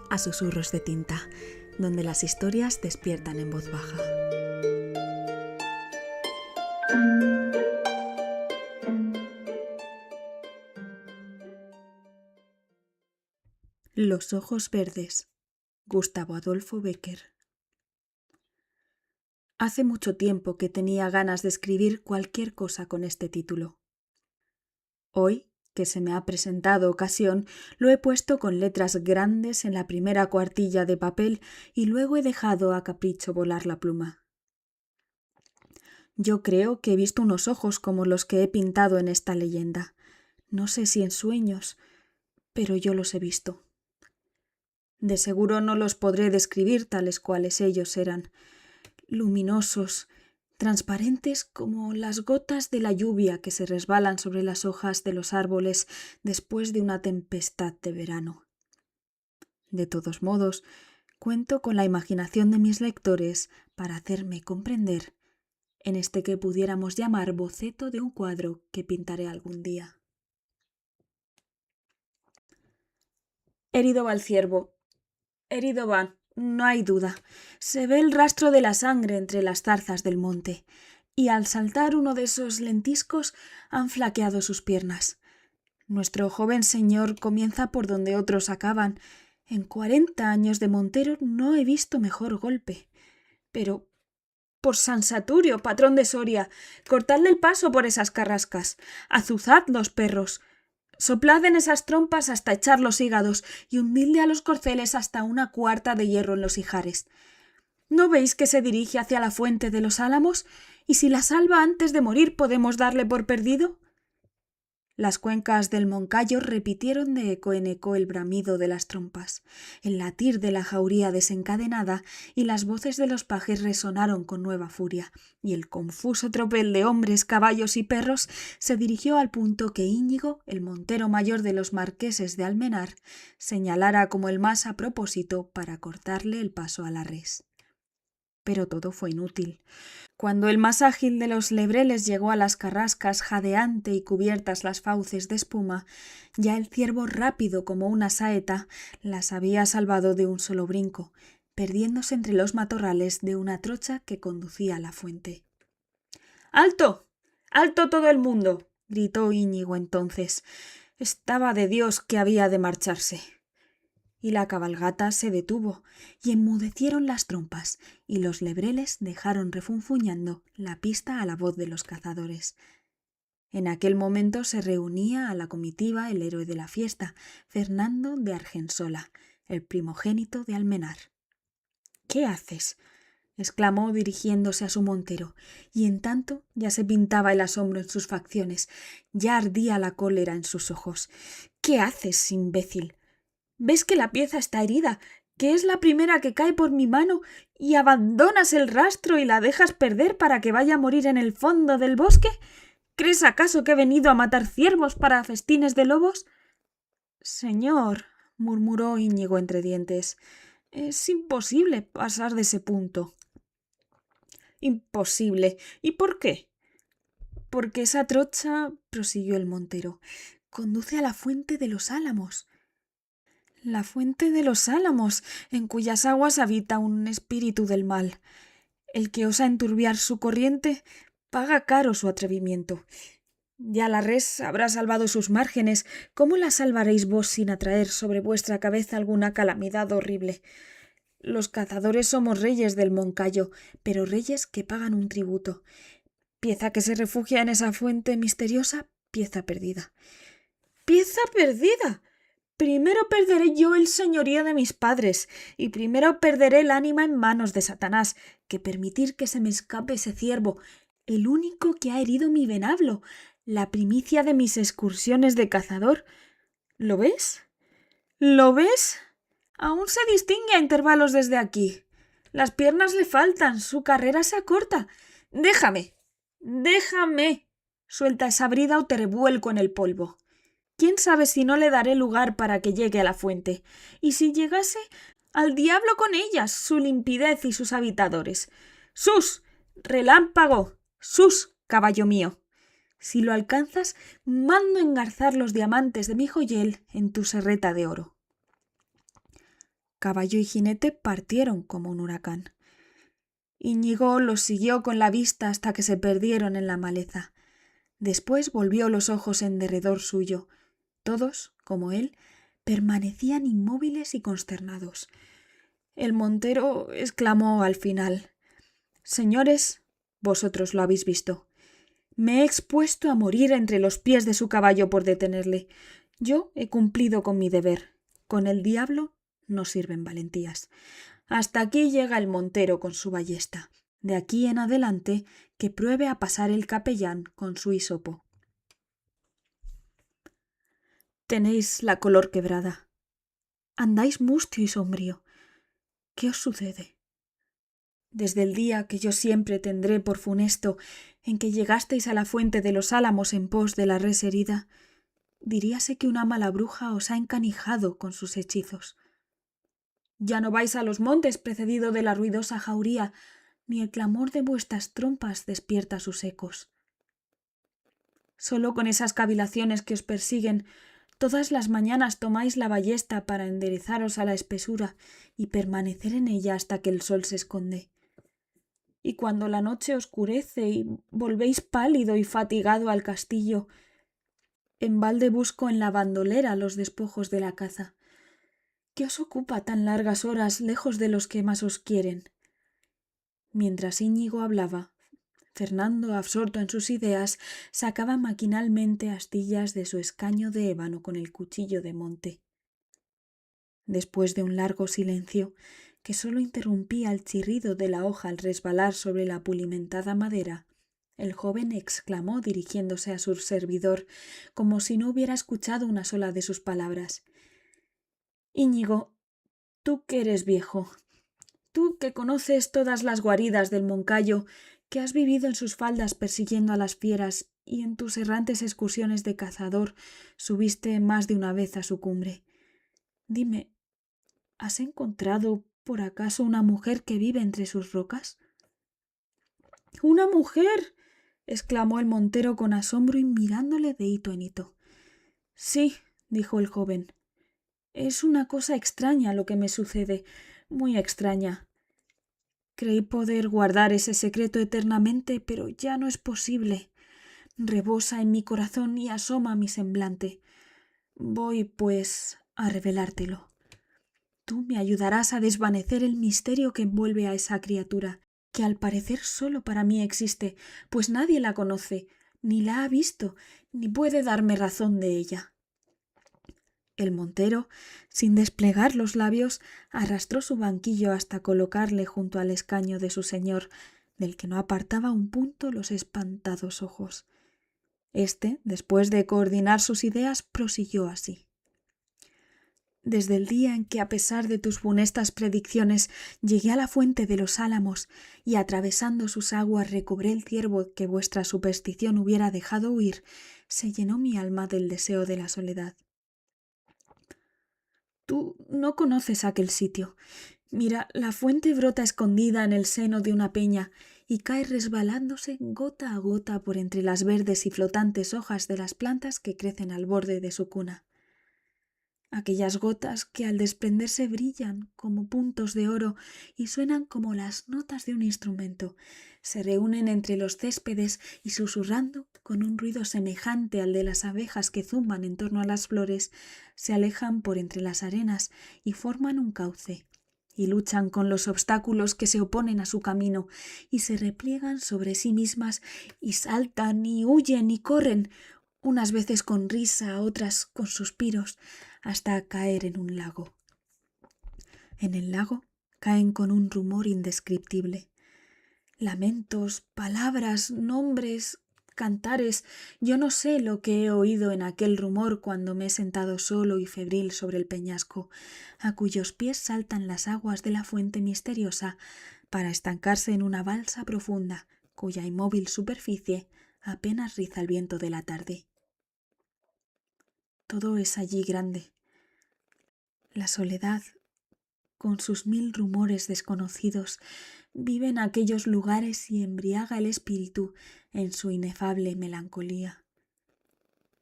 a Susurros de Tinta, donde las historias despiertan en voz baja. Los ojos verdes. Gustavo Adolfo Bécquer. Hace mucho tiempo que tenía ganas de escribir cualquier cosa con este título. Hoy, que se me ha presentado ocasión, lo he puesto con letras grandes en la primera cuartilla de papel y luego he dejado a capricho volar la pluma. Yo creo que he visto unos ojos como los que he pintado en esta leyenda. No sé si en sueños, pero yo los he visto. De seguro no los podré describir tales cuales ellos eran, luminosos, transparentes como las gotas de la lluvia que se resbalan sobre las hojas de los árboles después de una tempestad de verano. De todos modos, cuento con la imaginación de mis lectores para hacerme comprender en este que pudiéramos llamar boceto de un cuadro que pintaré algún día. Herido va el ciervo. Herido va, no hay duda. Se ve el rastro de la sangre entre las zarzas del monte, y al saltar uno de esos lentiscos han flaqueado sus piernas. Nuestro joven señor comienza por donde otros acaban. En 40 años de montero no he visto mejor golpe. Pero, por San Saturio, patrón de Soria, cortadle el paso por esas carrascas, azuzad los perros, soplad en esas trompas hasta echar los hígados y hundidle a los corceles hasta una cuarta de hierro en los ijares. ¿No veis que se dirige hacia la fuente de los álamos? ¿Y si la salva antes de morir podemos darle por perdido? Las cuencas del Moncayo repitieron de eco en eco el bramido de las trompas, el latir de la jauría desencadenada, y las voces de los pajes resonaron con nueva furia, y el confuso tropel de hombres, caballos y perros se dirigió al punto que Íñigo, el montero mayor de los marqueses de Almenar, señalara como el más a propósito para cortarle el paso a la res. Pero todo fue inútil. Cuando el más ágil de los lebreles llegó a las carrascas jadeante y cubiertas las fauces de espuma, ya el ciervo rápido como una saeta las había salvado de un solo brinco, perdiéndose entre los matorrales de una trocha que conducía a la fuente. —¡Alto! ¡Alto todo el mundo! —gritó Íñigo entonces. Estaba de Dios que había de marcharse. Y la cabalgata se detuvo, y enmudecieron las trompas, y los lebreles dejaron refunfuñando la pista a la voz de los cazadores. En aquel momento se reunía a la comitiva el héroe de la fiesta, Fernando de Argensola, el primogénito de Almenar. —¿Qué haces? —exclamó dirigiéndose a su montero, y en tanto ya se pintaba el asombro en sus facciones, ya ardía la cólera en sus ojos. —¿Qué haces, imbécil? ¿Ves que la pieza está herida, que es la primera que cae por mi mano, y abandonas el rastro y la dejas perder para que vaya a morir en el fondo del bosque? ¿Crees acaso que he venido a matar ciervos para festines de lobos? —Señor —murmuró Íñigo entre dientes—, es imposible pasar de ese punto. —Imposible. ¿Y por qué? —Porque esa trocha —prosiguió el montero— conduce a la fuente de los álamos. La fuente de los álamos, en cuyas aguas habita un espíritu del mal. El que osa enturbiar su corriente paga caro su atrevimiento. Ya la res habrá salvado sus márgenes. ¿Cómo la salvaréis vos sin atraer sobre vuestra cabeza alguna calamidad horrible? Los cazadores somos reyes del Moncayo, pero reyes que pagan un tributo. Pieza que se refugia en esa fuente misteriosa, pieza perdida. ¡Pieza perdida! Primero perderé yo el señorío de mis padres, y primero perderé el ánima en manos de Satanás, que permitir que se me escape ese ciervo, el único que ha herido mi venablo, la primicia de mis excursiones de cazador. ¿Lo ves? ¿Lo ves? Aún se distingue a intervalos desde aquí. Las piernas le faltan, su carrera se acorta. ¡Déjame! ¡Déjame! Suelta esa brida o te revuelco en el polvo. ¿Quién sabe si no le daré lugar para que llegue a la fuente? Y si llegase, al diablo con ellas, su limpidez y sus habitadores. ¡Sus! ¡Relámpago! ¡Sus, caballo mío! Si lo alcanzas, mando engarzar los diamantes de mi joyel en tu serreta de oro. Caballo y jinete partieron como un huracán. Íñigo los siguió con la vista hasta que se perdieron en la maleza. Después volvió los ojos en derredor suyo. Todos, como él, permanecían inmóviles y consternados. El montero exclamó al final: «Señores, vosotros lo habéis visto. Me he expuesto a morir entre los pies de su caballo por detenerle. Yo he cumplido con mi deber. Con el diablo no sirven valentías. Hasta aquí llega el montero con su ballesta. De aquí en adelante que pruebe a pasar el capellán con su hisopo». Tenéis la color quebrada. Andáis mustio y sombrío. ¿Qué os sucede? Desde el día que yo siempre tendré por funesto en que llegasteis a la fuente de los álamos en pos de la res herida, diríase que una mala bruja os ha encanijado con sus hechizos. Ya no vais a los montes precedido de la ruidosa jauría, ni el clamor de vuestras trompas despierta sus ecos. Solo con esas cavilaciones que os persiguen, todas las mañanas tomáis la ballesta para enderezaros a la espesura y permanecer en ella hasta que el sol se esconde. Y cuando la noche oscurece y volvéis pálido y fatigado al castillo, en balde busco en la bandolera los despojos de la caza. ¿Qué os ocupa tan largas horas lejos de los que más os quieren? Mientras Íñigo hablaba, Fernando, absorto en sus ideas, sacaba maquinalmente astillas de su escaño de ébano con el cuchillo de monte. Después de un largo silencio, que sólo interrumpía el chirrido de la hoja al resbalar sobre la pulimentada madera, el joven exclamó dirigiéndose a su servidor, como si no hubiera escuchado una sola de sus palabras: «Íñigo, tú que eres viejo, tú que conoces todas las guaridas del Moncayo, que has vivido en sus faldas persiguiendo a las fieras y en tus errantes excursiones de cazador subiste más de una vez a su cumbre. Dime, ¿has encontrado por acaso una mujer que vive entre sus rocas?» «¿Una mujer?», exclamó el montero con asombro y mirándole de hito en hito. «Sí», dijo el joven. «Es una cosa extraña lo que me sucede, muy extraña. Creí poder guardar ese secreto eternamente, pero ya no es posible. Rebosa en mi corazón y asoma mi semblante. Voy, pues, a revelártelo. Tú me ayudarás a desvanecer el misterio que envuelve a esa criatura, que al parecer solo para mí existe, pues nadie la conoce, ni la ha visto, ni puede darme razón de ella». El montero, sin desplegar los labios, arrastró su banquillo hasta colocarle junto al escaño de su señor, del que no apartaba un punto los espantados ojos. Este, después de coordinar sus ideas, prosiguió así: «Desde el día en que, a pesar de tus funestas predicciones, llegué a la fuente de los álamos y, atravesando sus aguas, recobré el ciervo que vuestra superstición hubiera dejado huir, se llenó mi alma del deseo de la soledad. Tú no conoces aquel sitio. Mira, la fuente brota escondida en el seno de una peña y cae resbalándose gota a gota por entre las verdes y flotantes hojas de las plantas que crecen al borde de su cuna. Aquellas gotas que al desprenderse brillan como puntos de oro y suenan como las notas de un instrumento, se reúnen entre los céspedes y, susurrando con un ruido semejante al de las abejas que zumban en torno a las flores, se alejan por entre las arenas y forman un cauce, y luchan con los obstáculos que se oponen a su camino, y se repliegan sobre sí mismas, y saltan y huyen y corren, unas veces con risa, otras con suspiros, hasta caer en un lago. En el lago caen con un rumor indescriptible. Lamentos, palabras, nombres, cantares, yo no sé lo que he oído en aquel rumor cuando me he sentado solo y febril sobre el peñasco, a cuyos pies saltan las aguas de la fuente misteriosa para estancarse en una balsa profunda, cuya inmóvil superficie apenas riza el viento de la tarde. Todo es allí grande. La soledad, con sus 1000 rumores desconocidos, vive en aquellos lugares y embriaga el espíritu en su inefable melancolía.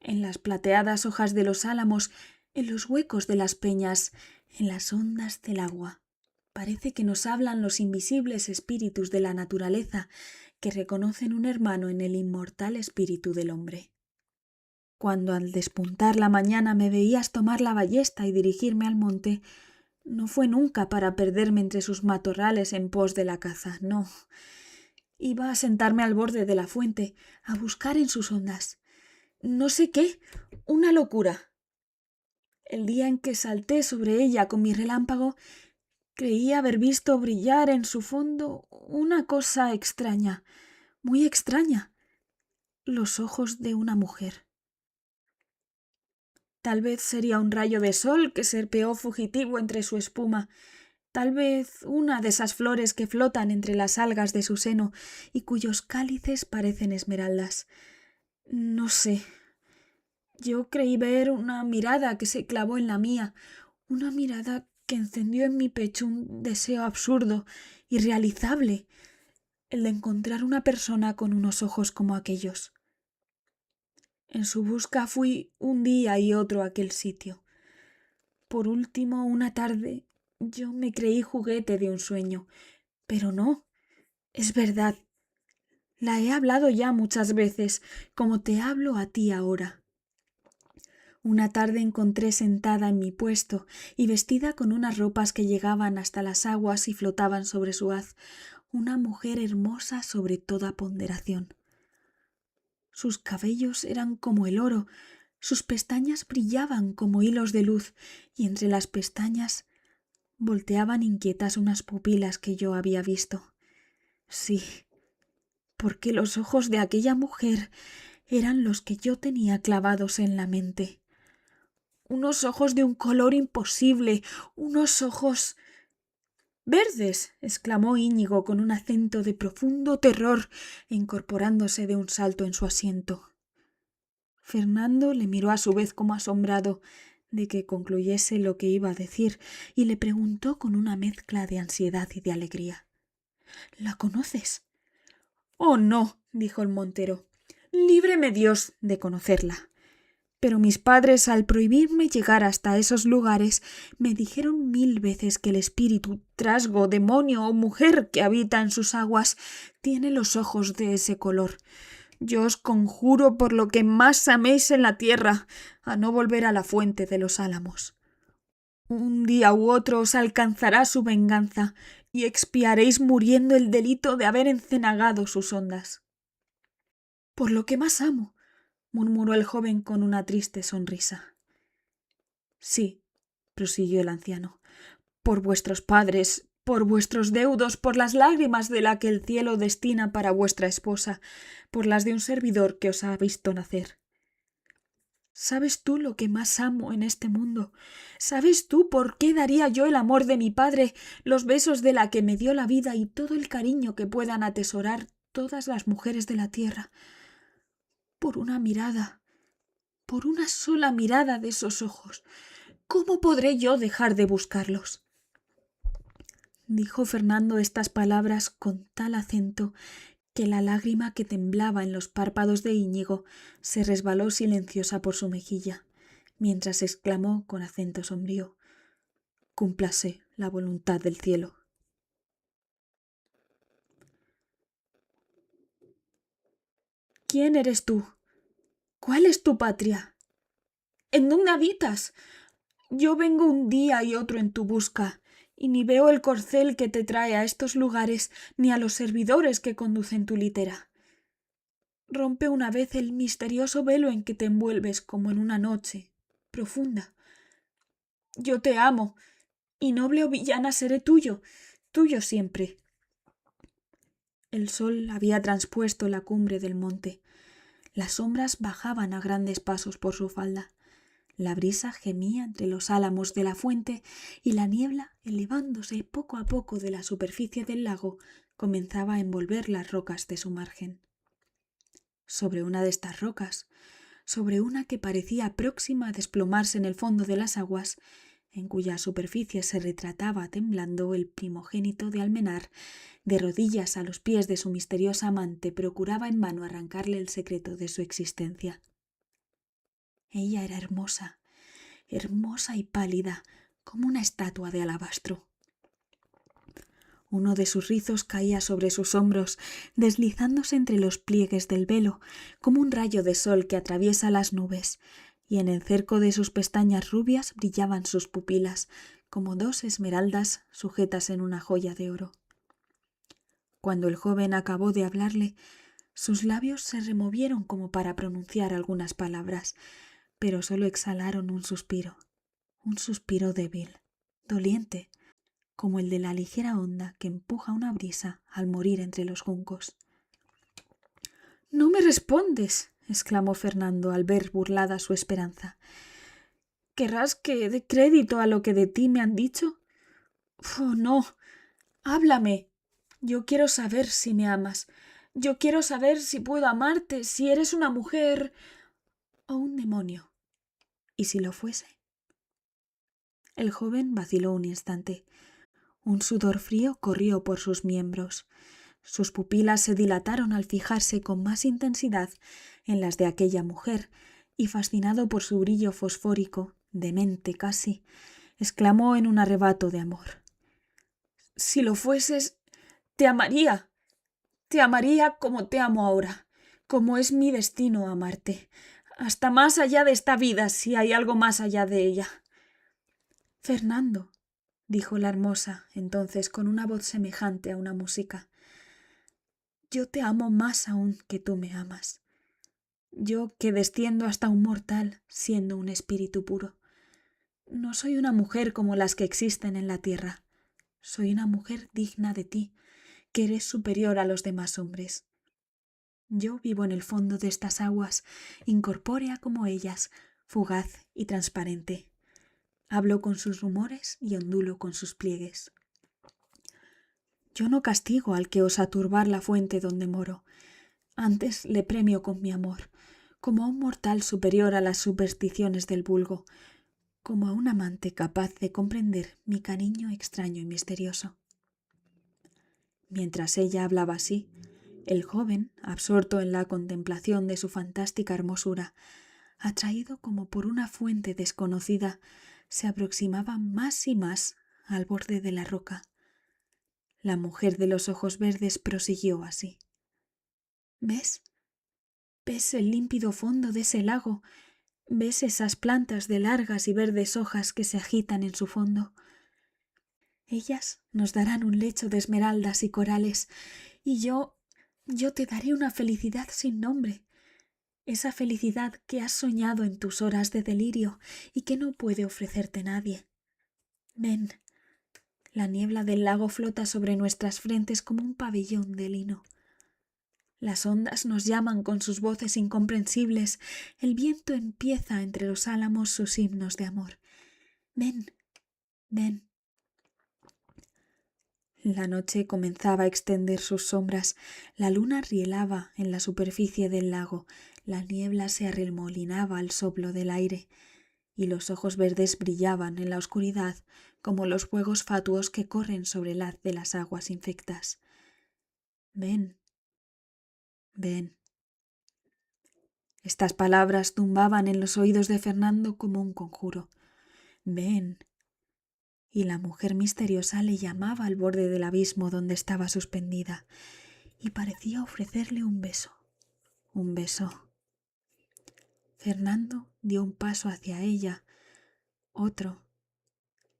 En las plateadas hojas de los álamos, en los huecos de las peñas, En las ondas del agua parece que nos hablan los invisibles espíritus de la naturaleza que reconocen un hermano en el inmortal espíritu del hombre. Cuando al despuntar la mañana me veías tomar la ballesta y dirigirme al monte, no fue nunca para perderme entre sus matorrales en pos de la caza, no. Iba a sentarme al borde de la fuente, a buscar en sus ondas. No sé qué, una locura. El día en que salté sobre ella con mi relámpago, creí haber visto brillar en su fondo una cosa extraña, muy extraña, los ojos de una mujer. Tal vez sería un rayo de sol que serpeó fugitivo entre su espuma, tal vez una de esas flores que flotan entre las algas de su seno y cuyos cálices parecen esmeraldas. No sé. Yo creí ver una mirada que se clavó en la mía, una mirada que encendió en mi pecho un deseo absurdo, irrealizable, el de encontrar una persona con unos ojos como aquellos. En su busca fui un día y otro a aquel sitio. Por último, una tarde, yo me creí juguete de un sueño, pero no, es verdad. La he hablado ya muchas veces, como te hablo a ti ahora. Una tarde encontré sentada en mi puesto y vestida con unas ropas que llegaban hasta las aguas y flotaban sobre su haz, una mujer hermosa sobre toda ponderación. Sus cabellos eran como el oro, sus pestañas brillaban como hilos de luz y entre las pestañas volteaban inquietas unas pupilas que yo había visto. Sí, porque los ojos de aquella mujer eran los que yo tenía clavados en la mente. Unos ojos de un color imposible, unos ojos... —¡Verdes! —exclamó Íñigo con un acento de profundo terror e incorporándose de un salto en su asiento. Fernando le miró a su vez como asombrado de que concluyese lo que iba a decir y le preguntó con una mezcla de ansiedad y de alegría: —¿La conoces? —Oh, no —dijo el montero—, líbreme Dios de conocerla. Pero mis padres, al prohibirme llegar hasta esos lugares, me dijeron 1000 veces que el espíritu, trasgo, demonio o mujer que habita en sus aguas tiene los ojos de ese color. Yo os conjuro por lo que más améis en la tierra, a no volver a la fuente de los álamos. Un día u otro os alcanzará su venganza y expiaréis muriendo el delito de haber encenagado sus ondas. Por lo que más amo, murmuró el joven con una triste sonrisa. Sí, prosiguió el anciano, por vuestros padres, por vuestros deudos, por las lágrimas de la que el cielo destina para vuestra esposa, por las de un servidor que os ha visto nacer. ¿Sabes tú lo que más amo en este mundo? ¿Sabes tú por qué daría yo el amor de mi padre, los besos de la que me dio la vida y todo el cariño que puedan atesorar todas las mujeres de la tierra? Por una mirada, por una sola mirada de esos ojos. ¿Cómo podré yo dejar de buscarlos? Dijo Fernando estas palabras con tal acento que la lágrima que temblaba en los párpados de Íñigo se resbaló silenciosa por su mejilla, mientras exclamó con acento sombrío: «Cúmplase la voluntad del cielo». ¿Quién eres tú? ¿Cuál es tu patria? ¿En dónde habitas? Yo vengo un día y otro en tu busca, y ni veo el corcel que te trae a estos lugares, ni a los servidores que conducen tu litera. Rompe una vez el misterioso velo en que te envuelves como en una noche profunda. Yo te amo, y noble o villana seré tuyo, tuyo siempre. El sol había transpuesto la cumbre del monte. Las sombras bajaban a grandes pasos por su falda. La brisa gemía entre los álamos de la fuente y la niebla, elevándose poco a poco de la superficie del lago, comenzaba a envolver las rocas de su margen. Sobre una de estas rocas, sobre una que parecía próxima a desplomarse en el fondo de las aguas, en cuya superficie se retrataba temblando el primogénito de Almenar, de rodillas a los pies de su misteriosa amante, procuraba en vano arrancarle el secreto de su existencia. Ella era hermosa, hermosa y pálida, como una estatua de alabastro. Uno de sus rizos caía sobre sus hombros, deslizándose entre los pliegues del velo, como un rayo de sol que atraviesa las nubes, y en el cerco de sus pestañas rubias brillaban sus pupilas, como dos esmeraldas sujetas en una joya de oro. Cuando el joven acabó de hablarle, sus labios se removieron como para pronunciar algunas palabras, pero solo exhalaron un suspiro débil, doliente, como el de la ligera onda que empuja una brisa al morir entre los juncos. «¡No me respondes!», exclamó Fernando al ver burlada su esperanza. «¿Querrás que dé crédito a lo que de ti me han dicho? ¡Oh, no! ¡Háblame! Yo quiero saber si me amas. Yo quiero saber si puedo amarte, si eres una mujer o un demonio. ¿Y si lo fuese?». El joven vaciló un instante. Un sudor frío corrió por sus miembros. Sus pupilas se dilataron al fijarse con más intensidad en las de aquella mujer, y fascinado por su brillo fosfórico, demente casi, exclamó en un arrebato de amor: «Si lo fueses, te amaría como te amo ahora, como es mi destino amarte, hasta más allá de esta vida, si hay algo más allá de ella». «Fernando», dijo la hermosa entonces con una voz semejante a una música, «yo te amo más aún que tú me amas. Yo que desciendo hasta un mortal siendo un espíritu puro. No soy una mujer como las que existen en la tierra. Soy una mujer digna de ti, que eres superior a los demás hombres. Yo vivo en el fondo de estas aguas, incorpórea como ellas, fugaz y transparente. Hablo con sus rumores y ondulo con sus pliegues. Yo no castigo al que osa turbar la fuente donde moro. Antes le premio con mi amor, como a un mortal superior a las supersticiones del vulgo, como a un amante capaz de comprender mi cariño extraño y misterioso». Mientras ella hablaba así, el joven, absorto en la contemplación de su fantástica hermosura, atraído como por una fuente desconocida, se aproximaba más y más al borde de la roca. La mujer de los ojos verdes prosiguió así: «¿Ves? ¿Ves el límpido fondo de ese lago? ¿Ves esas plantas de largas y verdes hojas que se agitan en su fondo? Ellas nos darán un lecho de esmeraldas y corales, y yo te daré una felicidad sin nombre, esa felicidad que has soñado en tus horas de delirio y que no puede ofrecerte nadie. Ven, la niebla del lago flota sobre nuestras frentes como un pabellón de lino. Las ondas nos llaman con sus voces incomprensibles, el viento empieza entre los álamos sus himnos de amor. Ven, ven». La noche comenzaba a extender sus sombras, la luna rielaba en la superficie del lago, la niebla se arremolinaba al soplo del aire, y los ojos verdes brillaban en la oscuridad como los fuegos fatuos que corren sobre el haz de las aguas infectas. «Ven, ven». Estas palabras tumbaban en los oídos de Fernando como un conjuro. «Ven». Y la mujer misteriosa le llamaba al borde del abismo donde estaba suspendida, y parecía ofrecerle un beso. Un beso. Fernando dio un paso hacia ella, otro,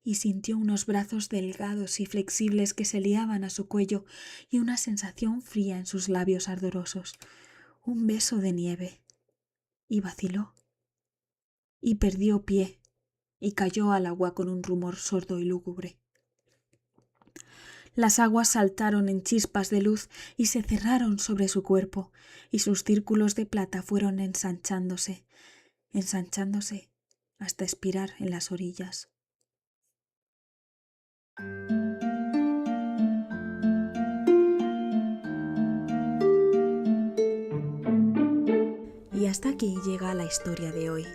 y sintió unos brazos delgados y flexibles que se liaban a su cuello y una sensación fría en sus labios ardorosos. Un beso de nieve. Y vaciló. Y perdió pie, y cayó al agua con un rumor sordo y lúgubre. Las aguas saltaron en chispas de luz y se cerraron sobre su cuerpo, y sus círculos de plata fueron ensanchándose hasta expirar en las orillas. Y hasta aquí llega la historia de hoy.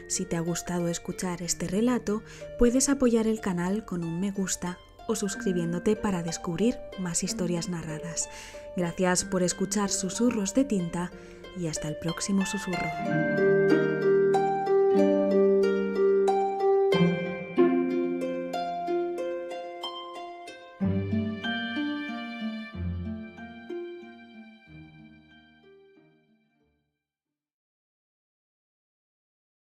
Si te ha gustado escuchar este relato, puedes apoyar el canal con un me gusta o suscribiéndote para descubrir más historias narradas. Gracias por escuchar Susurros de Tinta y hasta el próximo susurro.